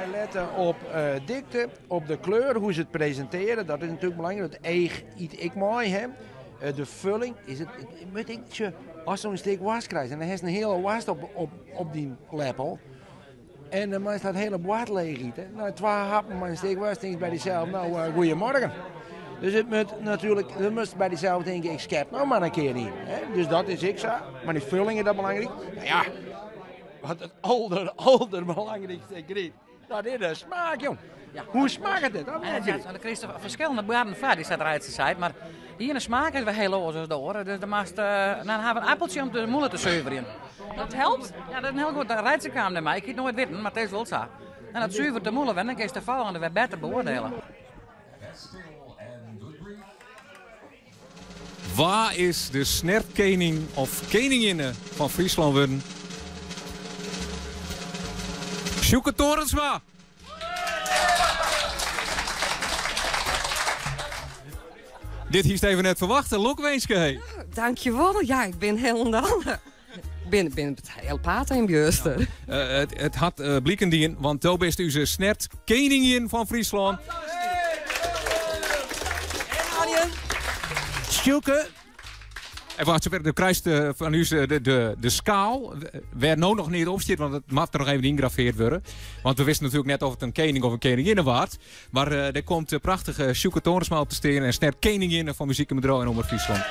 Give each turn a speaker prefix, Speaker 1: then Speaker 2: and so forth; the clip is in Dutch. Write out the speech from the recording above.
Speaker 1: wij letten op dikte, op de kleur, hoe ze het presenteren. Dat is natuurlijk belangrijk. Het eeg iets ik mooi heb. De vulling is het. Moet ik als zo'n steek was krijgt en dan heeft een hele was op die lepel. En dan is dat hele boord leeg eten. Nou, 2 happen maar een steek was, denk je bij jezelf, nou, goeiemorgen. Dus het moet natuurlijk, je moet bij jezelf denken, ik skep nou maar een keer niet. Hè? Dus dat is ik zo. Maar die vulling is dat belangrijk. Nou ja, wat het allerbelangrijkste griet, dat is de smaak, jong. Ja. Hoe smaakt het?
Speaker 2: Er krijg je verschillende baarden vaart die staat eruit te zijn, maar hier de smaak is wel heel loos door. Dus dan hebben we een appeltje om de moelen te zuiveren.
Speaker 3: Dat helpt?
Speaker 2: Ja, dat is een heel goed. De rijdt kwam naar mij. Ik kan het nooit weten, maar het is wel zo. En dat zuivert de moelen en dan kun je de volgende weer beter beoordelen.
Speaker 4: Waar is de snerpkoning of koninginne van Friesland worden? Sjoeke Torensma! Dit hier even net verwachten, Lokweenske.
Speaker 3: Dankjewel. Ja, ik ben helemaal... Ik ben het heel paard in Björsten.
Speaker 4: Het had Bliekendien, want toen best u ze snert koningin van Friesland. Sjoeke. En wacht, de kruist van u de schaal. Waar nou nog niet op zit, want het mag er nog even ingraveerd worden. Want we wisten natuurlijk net of het een koning of een koningin was. Maar er komt prachtige Sjoeke Torensma op te steken en snert koningin van Muziek en Bedrijf in Omroep Friesland.